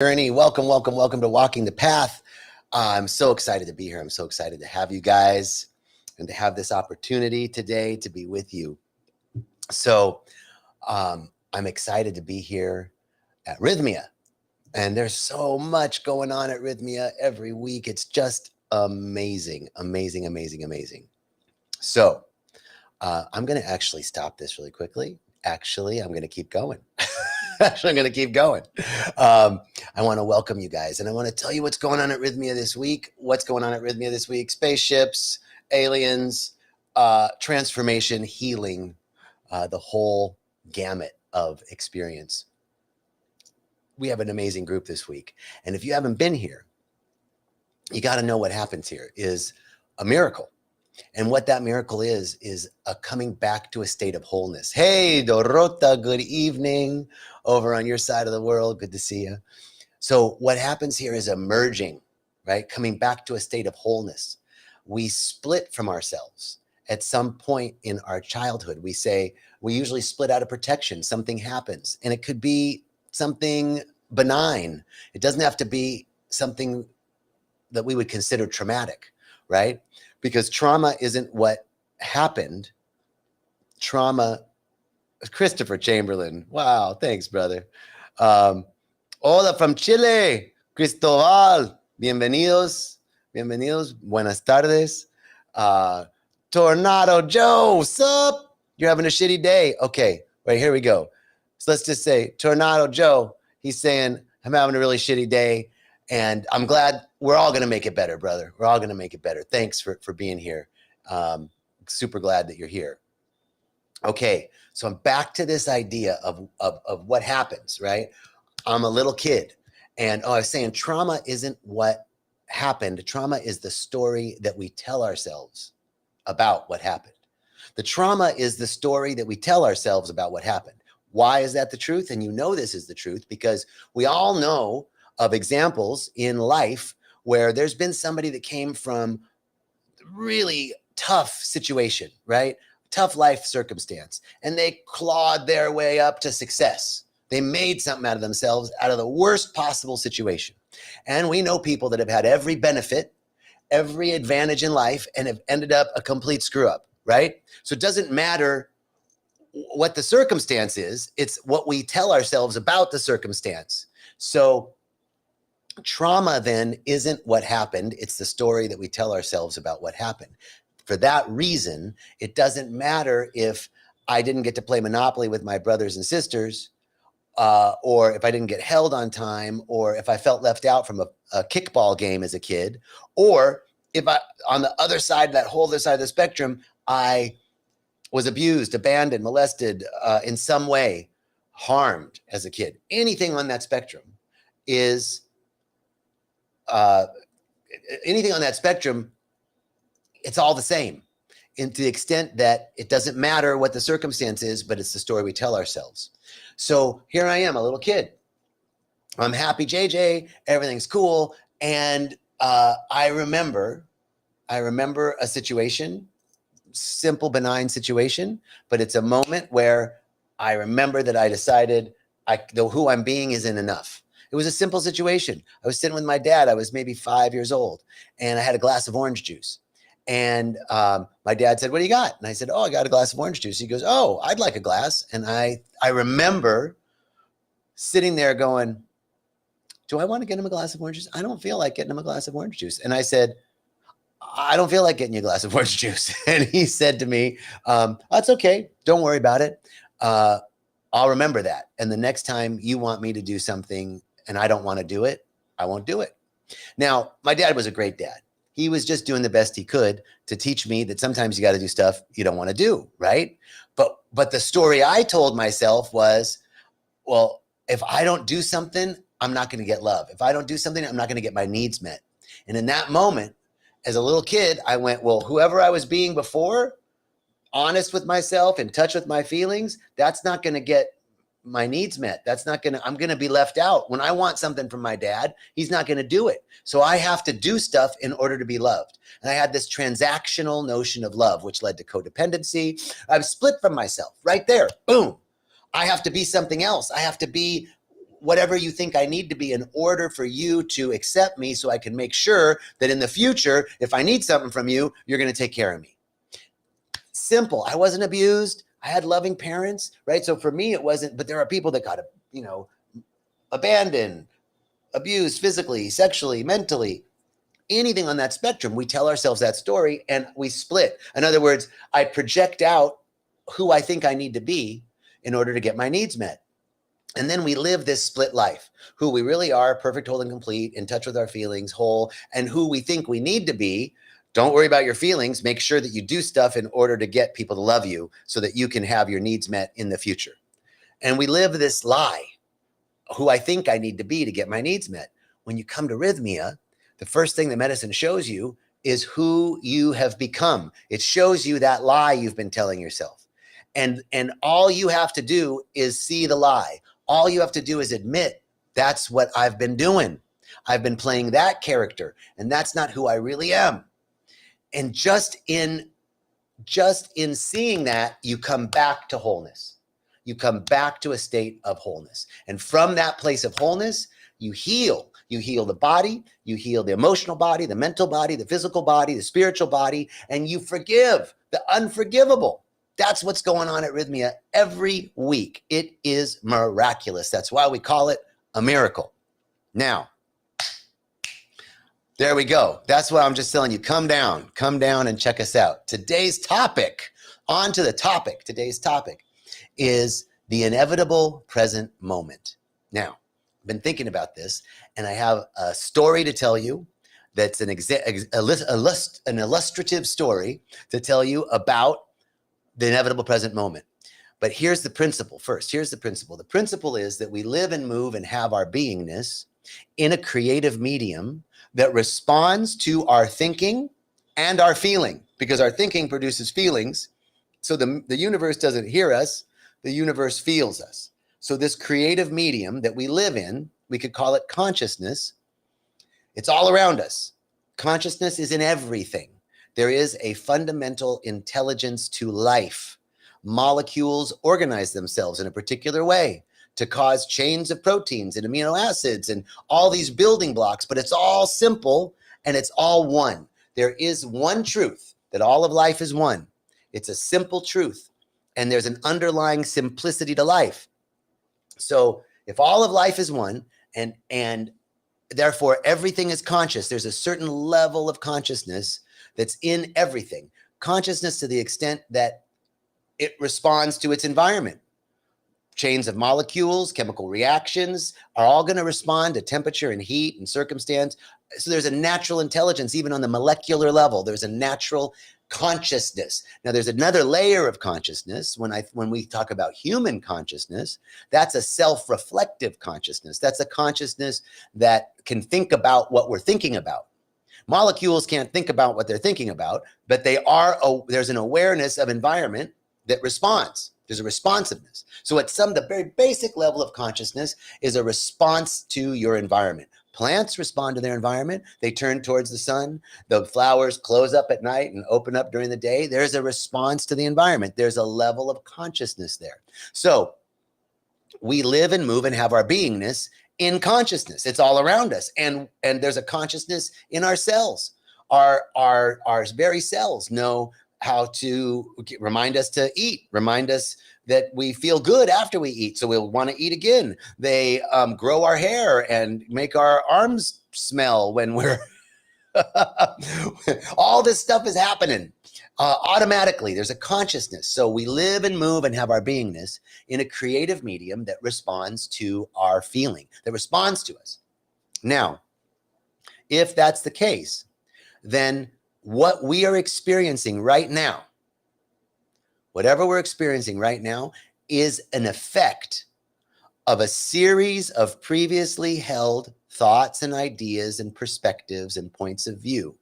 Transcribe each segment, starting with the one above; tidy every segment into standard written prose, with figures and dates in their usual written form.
Journey. Welcome to Walking the Path. I'm so excited to be here. I'm so excited to have you guys and to have this opportunity today to be with you. So I'm excited to be here at Rythmia. And there's so much going on at Rythmia every week. It's just amazing. So I'm going to actually stop this really quickly. Actually, I'm going to keep going. I'm going to keep going. I want to welcome you guys, and I want to tell you what's going on at Rythmia this week. What's going on at Rythmia this week? Spaceships, aliens, transformation, healing, the whole gamut of experience. We have an amazing group this week, and if you haven't been here, you got to know what happens here is a miracle. And what that miracle is a coming back to a state of wholeness. Hey, Dorota, good evening over on your side of the world. Good to see you. So what happens here is a merging, right? Coming back to a state of wholeness. We split from ourselves at some point in our childhood. We usually split out of protection. Something happens, and it could be something benign. It doesn't have to be something that we would consider traumatic, right? Because trauma isn't what happened. Trauma, Christopher Chamberlain. Wow, thanks, brother. Hola from Chile, Cristobal. Bienvenidos. Buenas tardes. Tornado Joe, what's up? You're having a shitty day. Okay, right, here we go. So let's just say Tornado Joe, he's saying, I'm having a really shitty day. And I'm glad we're all going to make it better, brother. We're all going to make it better. Thanks for being here. Super glad that you're here. Okay, so I'm back to this idea of what happens, right? I'm a little kid. And I was saying trauma isn't what happened. Trauma is the story that we tell ourselves about what happened. The trauma is the story that we tell ourselves about what happened. Why is that the truth? And you know this is the truth because we all know of examples in life where there's been somebody that came from really tough situation, right? Tough life circumstance, and they clawed their way up to success. They made something out of themselves out of the worst possible situation. And we know people that have had every benefit, every advantage in life, and have ended up a complete screw up, right? So it doesn't matter what the circumstance is, it's what we tell ourselves about the circumstance. So trauma then isn't what happened. It's the story that we tell ourselves about what happened. For that reason, it doesn't matter if I didn't get to play Monopoly with my brothers and sisters, or if I didn't get held on time, or if I felt left out from a kickball game as a kid, or if on the other side, that whole other side of the spectrum, I was abused, abandoned, molested, in some way, harmed as a kid. Anything on that spectrum is anything on that spectrum, it's all the same, and to the extent that it doesn't matter what the circumstance is, but it's the story we tell ourselves. So here I am, a little kid. I'm happy JJ, everything's cool. And I remember a situation, simple, benign situation, but it's a moment where I remember that I decided who I'm being isn't enough. It was a simple situation. I was sitting with my dad. I was maybe 5 years old, and I had a glass of orange juice. And my dad said, what do you got? And I said, I got a glass of orange juice. He goes, I'd like a glass. And I remember sitting there going, do I want to get him a glass of orange juice? I don't feel like getting him a glass of orange juice. And I said, I don't feel like getting you a glass of orange juice. And he said to me, that's okay. Don't worry about it. I'll remember that. And the next time you want me to do something and I don't want to do it, I won't do it. Now, my dad was a great dad. He was just doing the best he could to teach me that sometimes you got to do stuff you don't want to do, right? But the story I told myself was, well, if I don't do something, I'm not going to get love. If I don't do something, I'm not going to get my needs met. And in that moment, as a little kid, I went, well, whoever I was being before, honest with myself, in touch with my feelings, that's not going to get my needs met. I'm going to be left out. When I want something from my dad, he's not going to do it. So I have to do stuff in order to be loved. And I had this transactional notion of love, which led to codependency. I'm split from myself right there. Boom. I have to be something else. I have to be whatever you think I need to be in order for you to accept me, so I can make sure that in the future, if I need something from you, you're going to take care of me. Simple. I wasn't abused. I had loving parents, right? So for me, it wasn't, but there are people that got, abandoned, abused physically, sexually, mentally, anything on that spectrum. We tell ourselves that story and we split. In other words, I project out who I think I need to be in order to get my needs met. And then we live this split life, who we really are, perfect, whole, and complete, in touch with our feelings, whole, and who we think we need to be. Don't worry about your feelings. Make sure that you do stuff in order to get people to love you so that you can have your needs met in the future. And we live this lie, who I think I need to be to get my needs met. When you come to Rythmia, the first thing that medicine shows you is who you have become. It shows you that lie you've been telling yourself. And all you have to do is see the lie. All you have to do is admit, that's what I've been doing. I've been playing that character, and that's not who I really am. And just in seeing that, you come back to wholeness. You come back to a state of wholeness. And from that place of wholeness, you heal. You heal the body, you heal the emotional body, the mental body, the physical body, the spiritual body, and you forgive the unforgivable. That's what's going on at Rythmia every week. It is miraculous. That's why we call it a miracle. Now, there we go. That's why I'm just telling you, come down and check us out. Today's topic, on to the topic. Today's topic is the inevitable present moment. Now, I've been thinking about this, and I have a story to tell you that's an illustrative story to tell you about the inevitable present moment. But here's the principle first. Here's the principle. The principle is that we live and move and have our beingness in a creative medium that responds to our thinking and our feeling, because our thinking produces feelings. So the universe doesn't hear us, the universe feels us. So this creative medium that we live in, we could call it consciousness. It's all around us. Consciousness is in everything. There is a fundamental intelligence to life. Molecules organize themselves in a particular way to cause chains of proteins and amino acids and all these building blocks, but it's all simple and it's all one. There is one truth, that all of life is one. It's a simple truth, and there's an underlying simplicity to life. So if all of life is one, and therefore everything is conscious, there's a certain level of consciousness that's in everything. Consciousness to the extent that it responds to its environment. Chains of molecules, chemical reactions are all going to respond to temperature and heat and circumstance. So there's a natural intelligence, even on the molecular level. There's a natural consciousness. Now, there's another layer of consciousness. When we talk about human consciousness, that's a self-reflective consciousness. That's a consciousness that can think about what we're thinking about. Molecules can't think about what they're thinking about, but there's an awareness of environment that responds. There's a responsiveness. So at the very basic level of consciousness is a response to your environment. Plants respond to their environment. They turn towards the sun. The flowers close up at night and open up during the day. There's a response to the environment. There's a level of consciousness there. So we live and move and have our beingness in consciousness. It's all around us. And there's a consciousness in our cells. Our very cells know how to remind us to eat, remind us that we feel good after we eat, so we'll want to eat again. They grow our hair and make our arms smell when we're all this stuff is happening automatically. There's a consciousness. So we live and move and have our beingness in a creative medium that responds to our feeling, that responds to us. Now, if that's the case, then what we are experiencing right now, whatever we're experiencing right now, is an effect of a series of previously held thoughts and ideas and perspectives and points of view.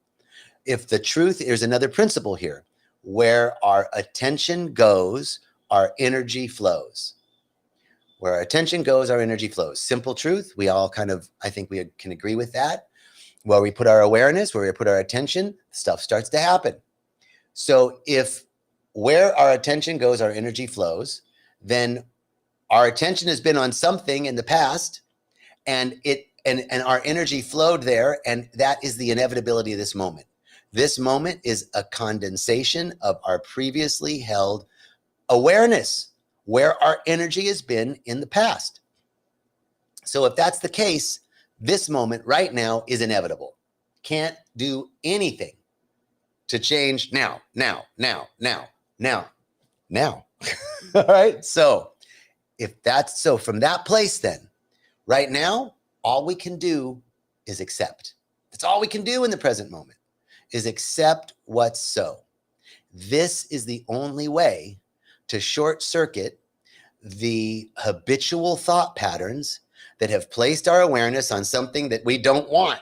If the truth, there's another principle here, where our attention goes, our energy flows. Where our attention goes, our energy flows. Simple truth. We all I think we can agree with that. Where we put our awareness, where we put our attention, stuff starts to happen. So if where our attention goes, our energy flows, then our attention has been on something in the past, and our energy flowed there, and that is the inevitability of this moment. This moment is a condensation of our previously held awareness, where our energy has been in the past. So if that's the case, this moment right now is inevitable. Can't do anything to change now. All right. So if that's so, from that place, then right now, all we can do is accept. That's all we can do in the present moment, is accept what's so. This is the only way to short circuit the habitual thought patterns that have placed our awareness on something that we don't want.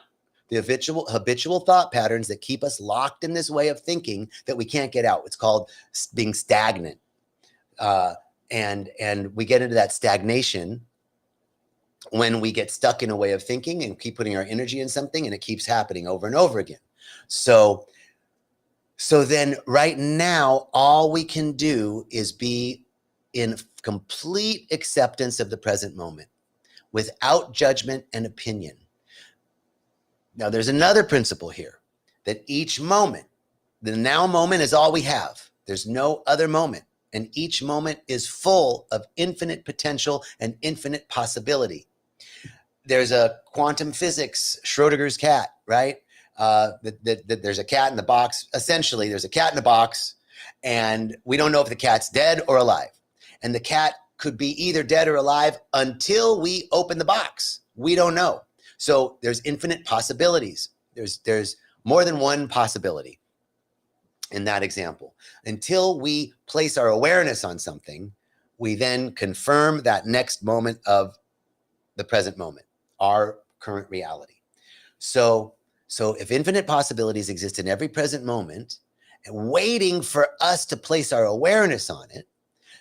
The habitual thought patterns that keep us locked in this way of thinking that we can't get out. It's called being stagnant. And we get into that stagnation when we get stuck in a way of thinking and keep putting our energy in something, and it keeps happening over and over again. So then right now, all we can do is be in complete acceptance of the present moment without judgment and opinion. Now, there's another principle here, that each moment, the now moment is all we have. There's no other moment. And each moment is full of infinite potential and infinite possibility. There's a quantum physics, Schrodinger's cat, right? That there's a cat in the box. Essentially, there's a cat in the box, and we don't know if the cat's dead or alive. And the cat could be either dead or alive until we open the box. We don't know. So there's infinite possibilities. There's more than one possibility in that example. Until we place our awareness on something, we then confirm that next moment of the present moment, our current reality. So if infinite possibilities exist in every present moment, and waiting for us to place our awareness on it,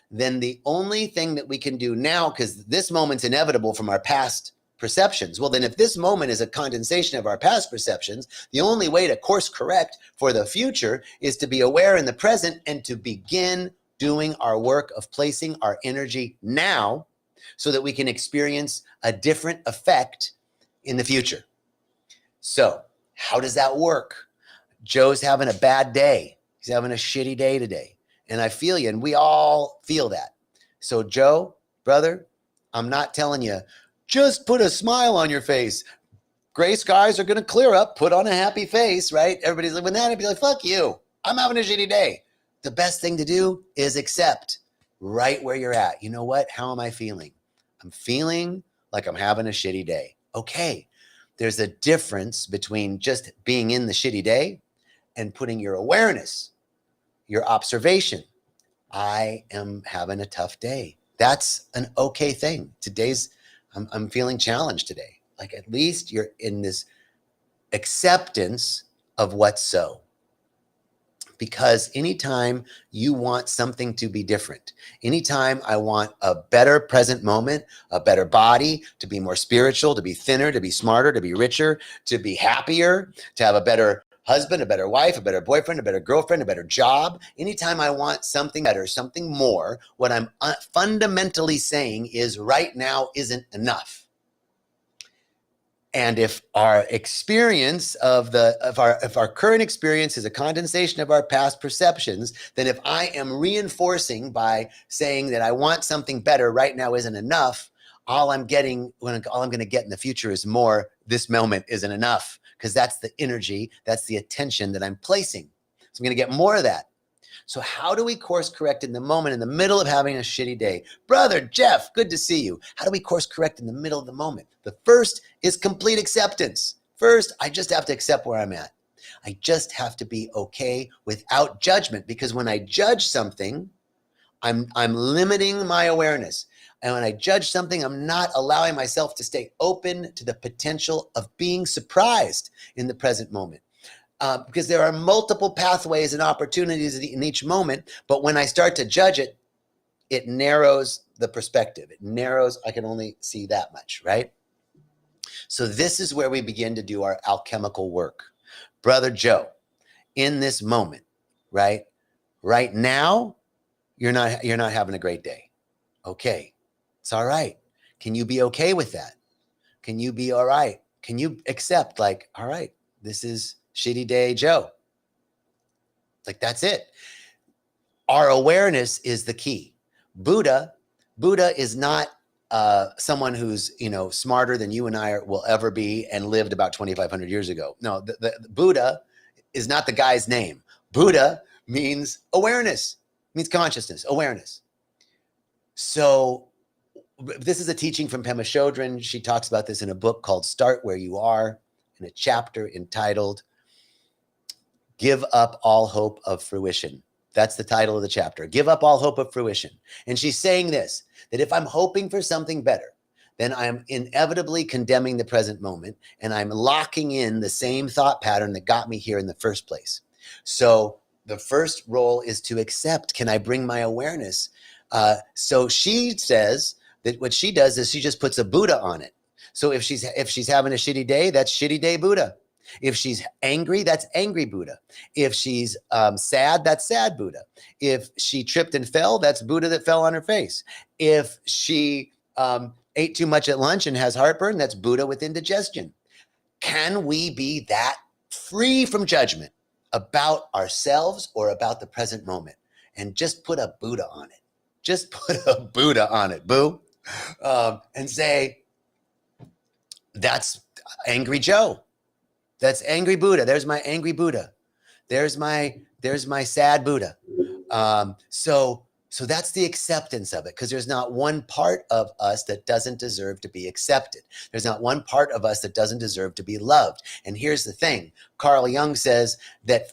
then the only thing that we can do now, because this moment's inevitable from our past perceptions. Well, then if this moment is a condensation of our past perceptions, the only way to course correct for the future is to be aware in the present and to begin doing our work of placing our energy now so that we can experience a different effect in the future. So how does that work? Joe's having a bad day. He's having a shitty day today. And I feel you, and we all feel that. So Joe, brother, I'm not telling you, just put a smile on your face. Gray skies are going to clear up. Put on a happy face, right? Everybody's living that and be like, fuck you. I'm having a shitty day. The best thing to do is accept right where you're at. You know what? How am I feeling? I'm feeling like I'm having a shitty day. Okay. There's a difference between just being in the shitty day and putting your awareness, your observation. I am having a tough day. That's an okay thing. I'm feeling challenged today. Like, at least you're in this acceptance of what's so. Because anytime you want something to be different, anytime I want a better present moment, a better body, to be more spiritual, to be thinner, to be smarter, to be richer, to be happier, to have a better husband, a better wife, a better boyfriend, a better girlfriend, a better job. Anytime I want something better, something more, what I'm fundamentally saying is right now isn't enough. And if our experience if our current experience is a condensation of our past perceptions, then if I am reinforcing by saying that I want something better right now isn't enough, all I'm going to get in the future is more. This moment isn't enough, because that's the energy, that's the attention that I'm placing. So I'm going to get more of that. So how do we course correct in the moment, in the middle of having a shitty day? Brother Jeff, good to see you. How do we course correct in the middle of the moment? The first is complete acceptance. First, I just have to accept where I'm at. I just have to be okay without judgment, because when I judge something, I'm limiting my awareness. And when I judge something, I'm not allowing myself to stay open to the potential of being surprised in the present moment. Because there are multiple pathways and opportunities in each moment. But when I start to judge it, it narrows the perspective. It narrows, I can only see that much, right? So this is where we begin to do our alchemical work. Brother Joe, in this moment, right? Right now, you're not having a great day. Okay, it's all right. Can you be okay with that? Can you be all right? Can you accept, like, all right, this is shitty day Joe? Like, that's it. Our awareness is the key. Buddha is not someone who's, smarter than you and I will ever be and lived about 2,500 years ago. No, the Buddha is not the guy's name. Buddha means awareness, means consciousness, awareness. So this is a teaching from Pema Chodron. She talks about this in a book called Start Where You Are, in a chapter entitled Give Up All Hope of Fruition. That's the title of the chapter. Give up all hope of fruition. And she's saying this, that if I'm hoping for something better, then I'm inevitably condemning the present moment, and I'm locking in the same thought pattern that got me here in the first place. So the first role is to accept, can I bring my awareness? So she says that what she does is she just puts a Buddha on it. So if she's having a shitty day, that's shitty day Buddha. If she's angry, that's angry Buddha. If she's sad, that's sad Buddha. If she tripped and fell, that's Buddha that fell on her face. If she ate too much at lunch and has heartburn, that's Buddha with indigestion. Can we be that free from judgment about ourselves or about the present moment, and just put a Buddha on it? Just put a Buddha on it, boo. And say, that's angry Joe. That's angry Buddha. There's my angry Buddha. There's my sad Buddha. So that's the acceptance of it, because there's not one part of us that doesn't deserve to be accepted. There's not one part of us that doesn't deserve to be loved. And here's the thing. Carl Jung says that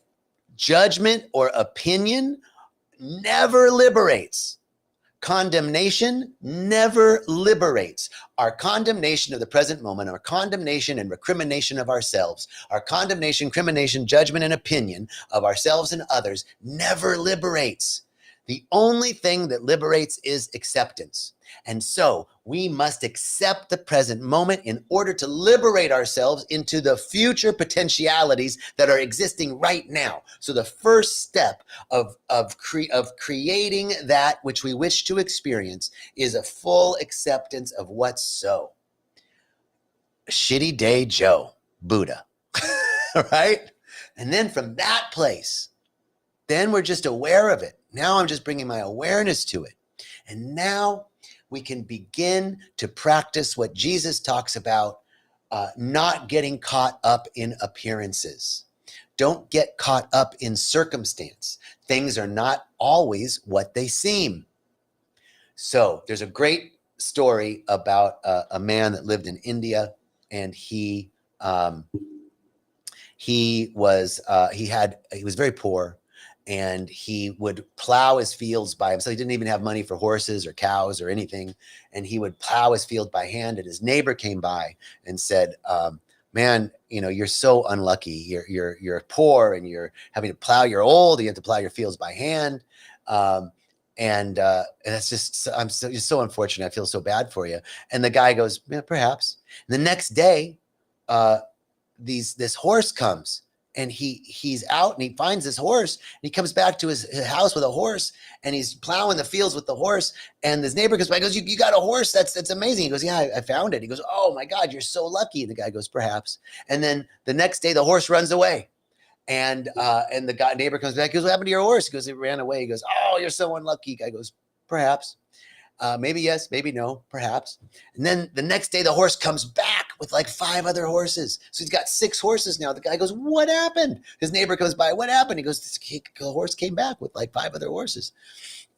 judgment or opinion never liberates. Condemnation never liberates. Our condemnation of the present moment, our condemnation and recrimination of ourselves, our condemnation, crimination, judgment, and opinion of ourselves and others never liberates. The only thing that liberates is acceptance. And so we must accept the present moment in order to liberate ourselves into the future potentialities that are existing right now. So the first step of creating that which we wish to experience is a full acceptance of what's so. Shitty day Joe, Buddha, right? And then from that place, then we're just aware of it. Now I'm just bringing my awareness to it. And now we can begin to practice what Jesus talks about, not getting caught up in appearances. Don't get caught up in circumstance. Things are not always what they seem. So there's a great story about a man that lived in India, and he was very poor. And he would plow his fields by himself. He didn't even have money for horses or cows or anything. And he would plow his field by hand. And his neighbor came by and said, man, you're so unlucky. You're poor and you're having to plow. You're old. You have to plow your fields by hand. And that's just, you're so unfortunate. I feel so bad for you. And the guy goes, yeah, perhaps. And the next day, this horse comes. And he's out and he finds this horse and he comes back to his house with a horse, and he's plowing the fields with the horse. And his neighbor comes by and goes, you got a horse? That's amazing. He goes, yeah, I found it. He goes, oh my God, you're so lucky. And the guy goes, perhaps. And then the next day the horse runs away. And the neighbor comes back. He goes, what happened to your horse? He goes, it ran away. He goes, oh, you're so unlucky. Guy goes, perhaps. Maybe yes, maybe no, perhaps. And then the next day the horse comes back with like 5 other horses. So he's got 6 horses now. The guy goes, what happened? His neighbor comes by, what happened? He goes, the horse came back with like 5 other horses.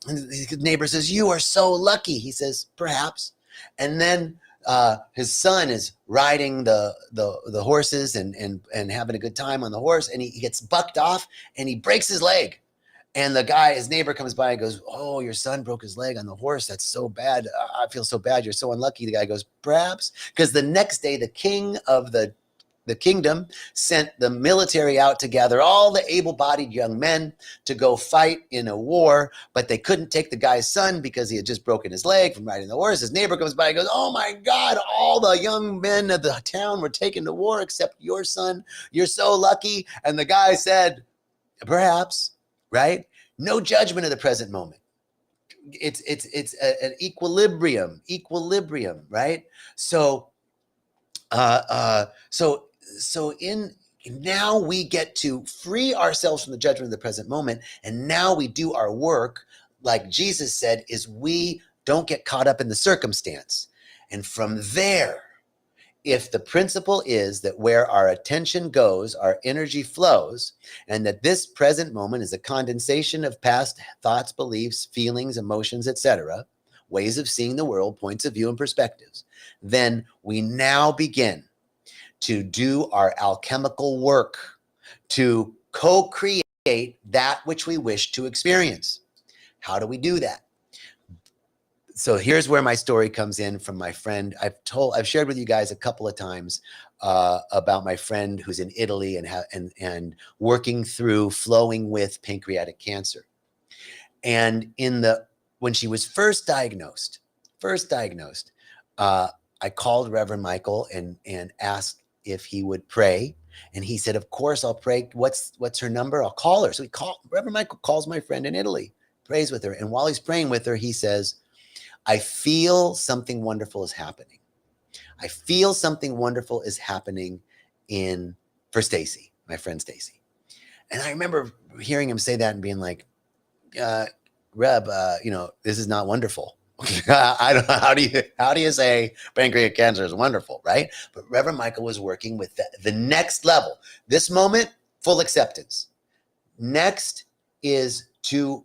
And the neighbor says, you are so lucky. He says, perhaps. And then his son is riding the horses and having a good time on the horse, and he gets bucked off and he breaks his leg. And his neighbor comes by and goes, oh, your son broke his leg on the horse. That's so bad. I feel so bad. You're so unlucky. The guy goes, perhaps. Because the next day, the king of the kingdom sent the military out to gather all the able-bodied young men to go fight in a war, but they couldn't take the guy's son because he had just broken his leg from riding the horse. His neighbor comes by and goes, oh my God, all the young men of the town were taken to war except your son. You're so lucky. And the guy said, perhaps. Right? No judgment of the present moment. It's an equilibrium, right? So So in now we get to free ourselves from the judgment of the present moment, and now we do our work, like Jesus said, is we don't get caught up in the circumstance. And from there, if the principle is that where our attention goes, our energy flows, and that this present moment is a condensation of past thoughts, beliefs, feelings, emotions, etc., ways of seeing the world, points of view, and perspectives, then we now begin to do our alchemical work to co-create that which we wish to experience. How do we do that? So here's where my story comes in from my friend. I've shared with you guys a couple of times about my friend who's in Italy and working through flowing with pancreatic cancer. And when she was first diagnosed, I called Reverend Michael and asked if he would pray. And he said, of course, I'll pray. What's her number? I'll call her. So Reverend Michael calls my friend in Italy, prays with her. And while he's praying with her, he says, I feel something wonderful is happening. I feel something wonderful is happening for Stacy, my friend Stacy. And I remember hearing him say that and being like, Reb, this is not wonderful. I don't know. How do you say pancreatic cancer is wonderful, right? But Reverend Michael was working with the next level. This moment, full acceptance. Next is to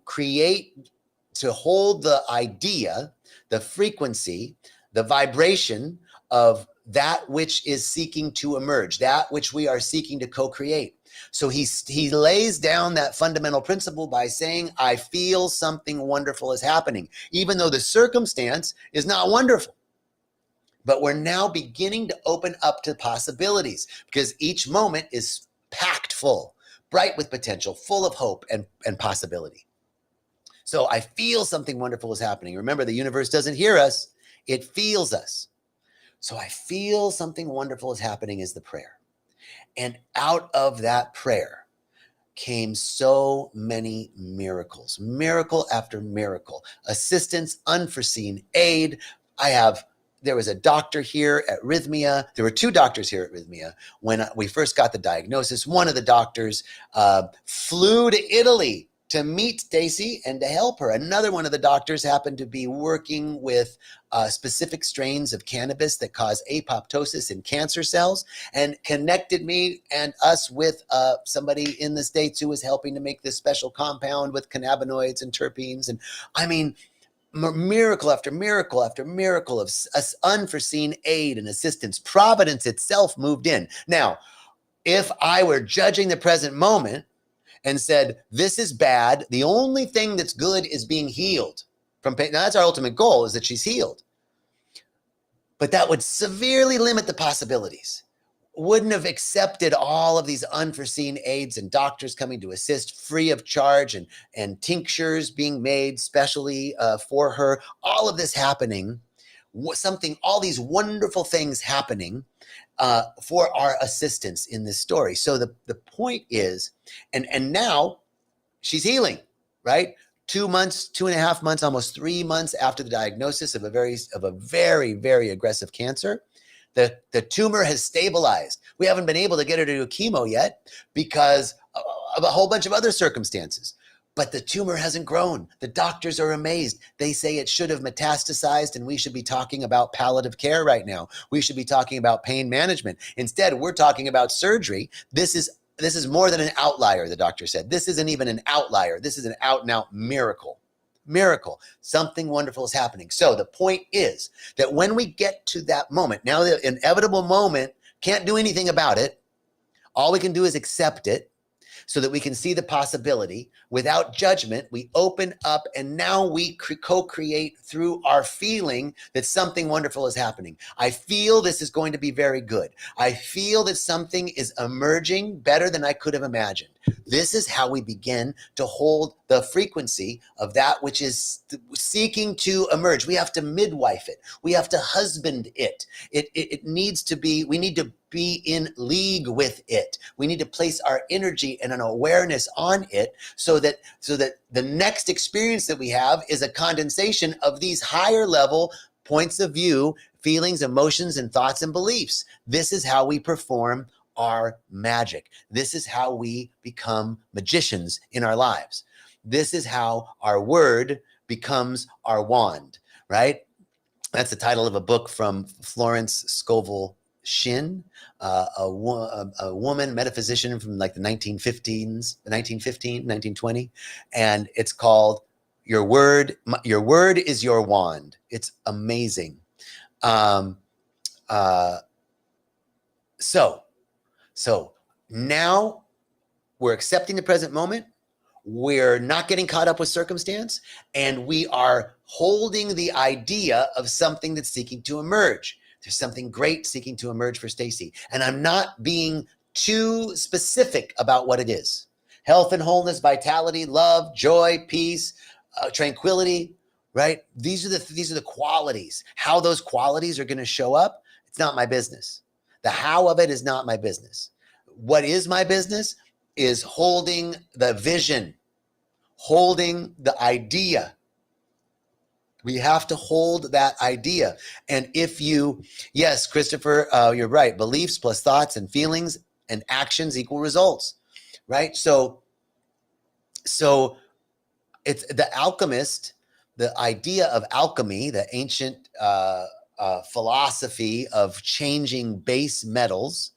hold the idea, the frequency, the vibration of that which is seeking to emerge, that which we are seeking to co-create. So he lays down that fundamental principle by saying, I feel something wonderful is happening, even though the circumstance is not wonderful. But we're now beginning to open up to possibilities because each moment is packed full, bright with potential, full of hope and possibility. So I feel something wonderful is happening. Remember, the universe doesn't hear us, it feels us. So I feel something wonderful is happening is the prayer. And out of that prayer came so many miracles, miracle after miracle, assistance, unforeseen aid. There was a doctor here at Rythmia. There were two doctors here at Rythmia when we first got the diagnosis. One of the doctors flew to Italy to meet Stacy and to help her. Another one of the doctors happened to be working with specific strains of cannabis that cause apoptosis in cancer cells and connected me and us with somebody in the States who was helping to make this special compound with cannabinoids and terpenes. And I mean, miracle after miracle after miracle of unforeseen aid and assistance. Providence itself moved in. Now, if I were judging the present moment and said, this is bad, the only thing that's good is being healed from pain. Now, that's our ultimate goal, is that she's healed. But that would severely limit the possibilities. Wouldn't have accepted all of these unforeseen aids and doctors coming to assist free of charge and tinctures being made specially for her. All of this happening, all these wonderful things happening for our assistance in this story. So the point is, and now she's healing, right? 2 months, 2.5 months, almost 3 months after the diagnosis of a very, very aggressive cancer, the tumor has stabilized. We haven't been able to get her to do chemo yet because of a whole bunch of other circumstances. But the tumor hasn't grown. The doctors are amazed. They say it should have metastasized and we should be talking about palliative care right now. We should be talking about pain management. Instead, we're talking about surgery. This is more than an outlier, the doctor said. This isn't even an outlier. This is an out and out miracle. Miracle. Something wonderful is happening. So the point is that when we get to that moment, now the inevitable moment, can't do anything about it. All we can do is accept it, so that we can see the possibility without judgment. We open up and now we co-create through our feeling that something wonderful is happening. I feel this is going to be very good. I feel that something is emerging better than I could have imagined. This is how we begin to hold the frequency of that which is seeking to emerge. We have to midwife it. We have to husband it. It needs to be, we need to be in league with it. We need to place our energy and an awareness on it so that the next experience that we have is a condensation of these higher level points of view, feelings, emotions, and thoughts and beliefs. This is how we perform our magic. This is how we become magicians in our lives. This is how our word becomes our wand, right? That's the title of a book from Florence Scovel Shinn, a woman metaphysician from like the 1915s, 1920, and it's called Your Word is Your Wand. It's amazing. So now we're accepting the present moment. We're not getting caught up with circumstance, and we are holding the idea of something that's seeking to emerge. There's something great seeking to emerge for Stacy, and I'm not being too specific about what it is. Health and wholeness, vitality, love, joy, peace, tranquility, right? These are the qualities. How those qualities are going to show up, it's not my business. The how of it is not my business. What is my business is holding the vision, holding the idea. We have to hold that idea. And yes, Christopher, you're right. Beliefs plus thoughts and feelings and actions equal results, right? So it's the alchemist, the idea of alchemy, the ancient philosophy of changing base metals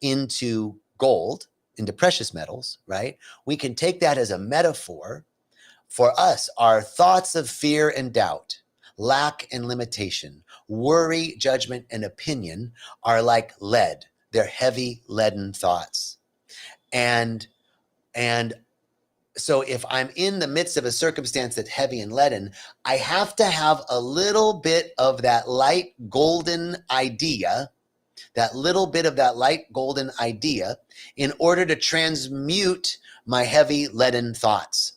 into gold, into precious metals, right? We can take that as a metaphor for us. Our thoughts of fear and doubt, lack and limitation, worry, judgment, and opinion are like lead. They're heavy, leaden thoughts. And so if I'm in the midst of a circumstance that's heavy and leaden, I have to have a little bit of that light golden idea, in order to transmute my heavy leaden thoughts.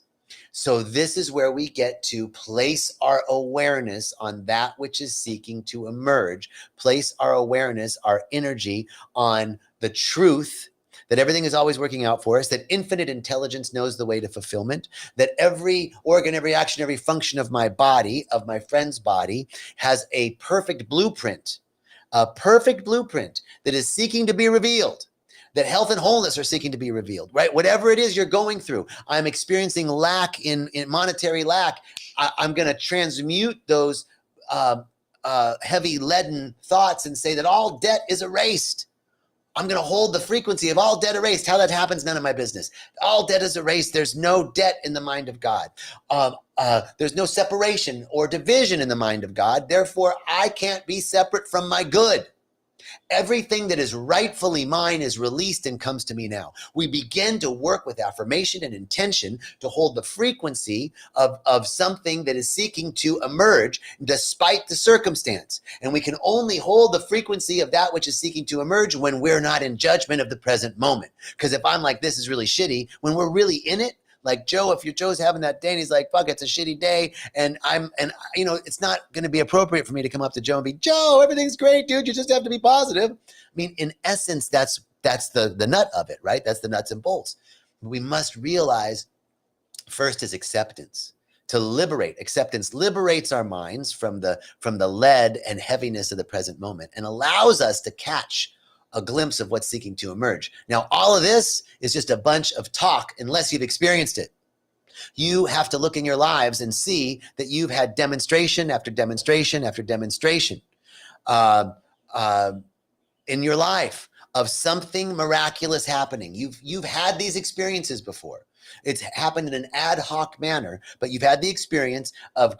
So this is where we get to place our awareness on that which is seeking to emerge, place our awareness, our energy on the truth that everything is always working out for us, that infinite intelligence knows the way to fulfillment, that every organ, every action, every function of my body, of my friend's body, has a perfect blueprint that is seeking to be revealed, that health and wholeness are seeking to be revealed, right? Whatever it is you're going through, I'm experiencing lack in monetary lack. I'm going to transmute those heavy leaden thoughts and say that all debt is erased. I'm going to hold the frequency of all debt erased. How that happens, none of my business. All debt is erased. There's no debt in the mind of God. There's no separation or division in the mind of God. Therefore, I can't be separate from my good. Everything that is rightfully mine is released and comes to me now. We begin to work with affirmation and intention to hold the frequency of something that is seeking to emerge despite the circumstance. And we can only hold the frequency of that which is seeking to emerge when we're not in judgment of the present moment. Because if I'm like, this is really shitty, when we're really in it, like Joe, if Joe's having that day and he's like, fuck, it's a shitty day. And it's not going to be appropriate for me to come up to Joe and be, Joe, everything's great, dude. You just have to be positive. I mean, in essence, that's the nut of it, right? That's the nuts and bolts. We must realize first is acceptance. To liberate. Acceptance liberates our minds from the lead and heaviness of the present moment and allows us to catch a glimpse of what's seeking to emerge. Now, all of this is just a bunch of talk unless you've experienced it. You have to look in your lives and see that you've had demonstration after demonstration after demonstration in your life of something miraculous happening. You've had these experiences before. It's happened in an ad hoc manner, but you've had the experience of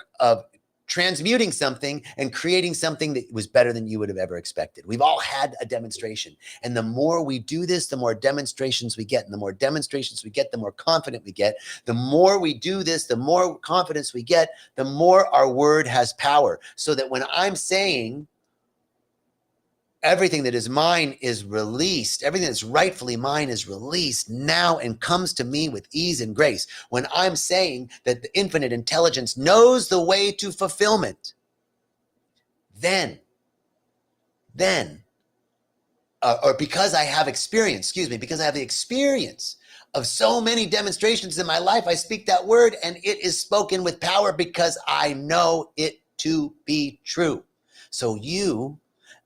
transmuting something and creating something that was better than you would have ever expected. We've all had a demonstration. And the more we do this, the more demonstrations we get. And the more demonstrations we get, the more confident we get. The more we do this, the more confidence we get, the more our word has power. So that when I'm saying everything that is mine is released, everything that's rightfully mine is released now and comes to me with ease and grace. When I'm saying that the infinite intelligence knows the way to fulfillment, then, or because I have experience, because I have the experience of so many demonstrations in my life, I speak that word and it is spoken with power because I know it to be true. So you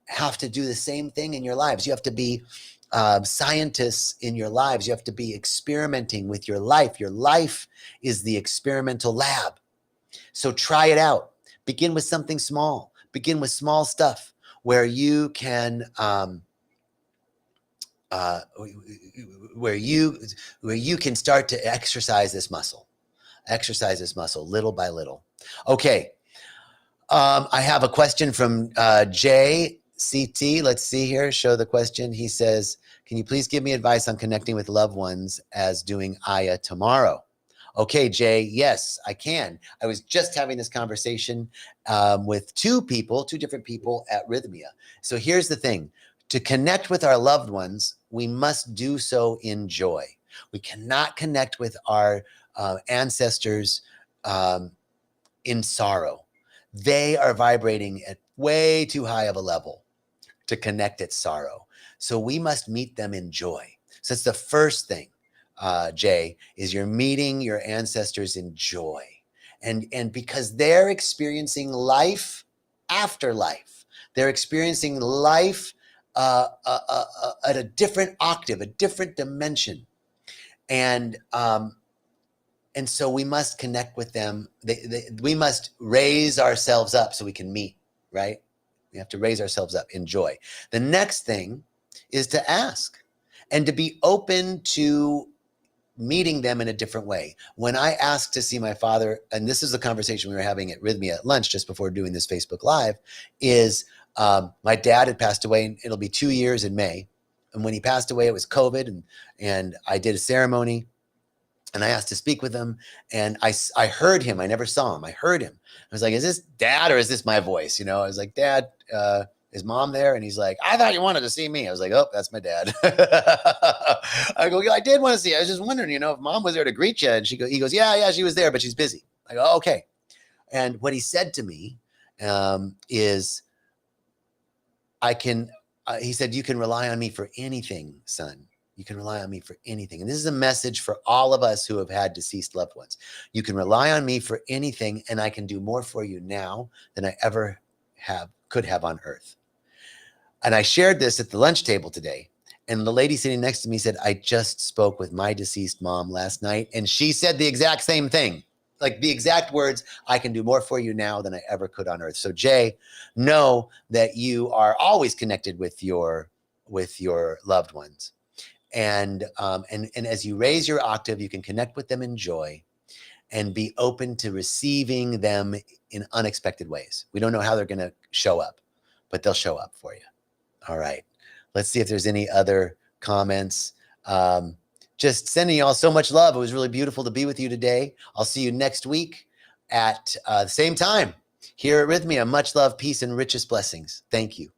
have to do the same thing in your lives. You have to be scientists in your lives. You have to be experimenting with your life. Your life is the experimental lab. So try it out. Begin with something small. Begin with small stuff where you can where you can start to exercise this muscle little by little. Okay. I have a question from JCT. Let's see here. Show the question. He says, can you please give me advice on connecting with loved ones as doing Aya tomorrow? Okay, Jay, yes, I can. I was just having this conversation with two different people at Rythmia. So here's the thing. To connect with our loved ones, we must do so in joy. We cannot connect with our ancestors in sorrow. They are vibrating at way too high of a level to connect at sorrow. So we must meet them in joy. So that's the first thing, Jay, is you're meeting your ancestors in joy. And because they're experiencing life after life, they're experiencing life at a different octave, a different dimension. And so we must connect with them. We must raise ourselves up so we can meet, right? We have to raise ourselves up in joy. The next thing is to ask and to be open to meeting them in a different way. When I asked to see my father, and this is the conversation we were having at Rythmia at lunch just before doing this Facebook Live, is my dad had passed away, and it'll be 2 years in May. And when he passed away, it was COVID, and I did a ceremony. And I asked to speak with him, and I heard him. I never saw him. I heard him. I was like, is this dad or is this my voice? You know, I was like, Dad, is mom there? And he's like, I thought you wanted to see me. I was like, oh, that's my dad. I go, yeah, I did want to see you. I was just wondering, you know, if mom was there to greet you. And he goes, yeah, she was there, but she's busy. I go, oh, okay. And what he said to me is, he said, you can rely on me for anything, son. You can rely on me for anything. And this is a message for all of us who have had deceased loved ones. You can rely on me for anything, and I can do more for you now than I ever could have on earth. And I shared this at the lunch table today. And the lady sitting next to me said, I just spoke with my deceased mom last night, and she said the exact same thing. Like the exact words, I can do more for you now than I ever could on earth. So Jay, know that you are always connected with your loved ones. And as you raise your octave, you can connect with them in joy and be open to receiving them in unexpected ways. We don't know how they're going to show up, but they'll show up for you. All right. Let's see if there's any other comments. Just sending you all so much love. It was really beautiful to be with you today. I'll see you next week at the same time here at Rythmia. Much love, peace, and richest blessings. Thank you.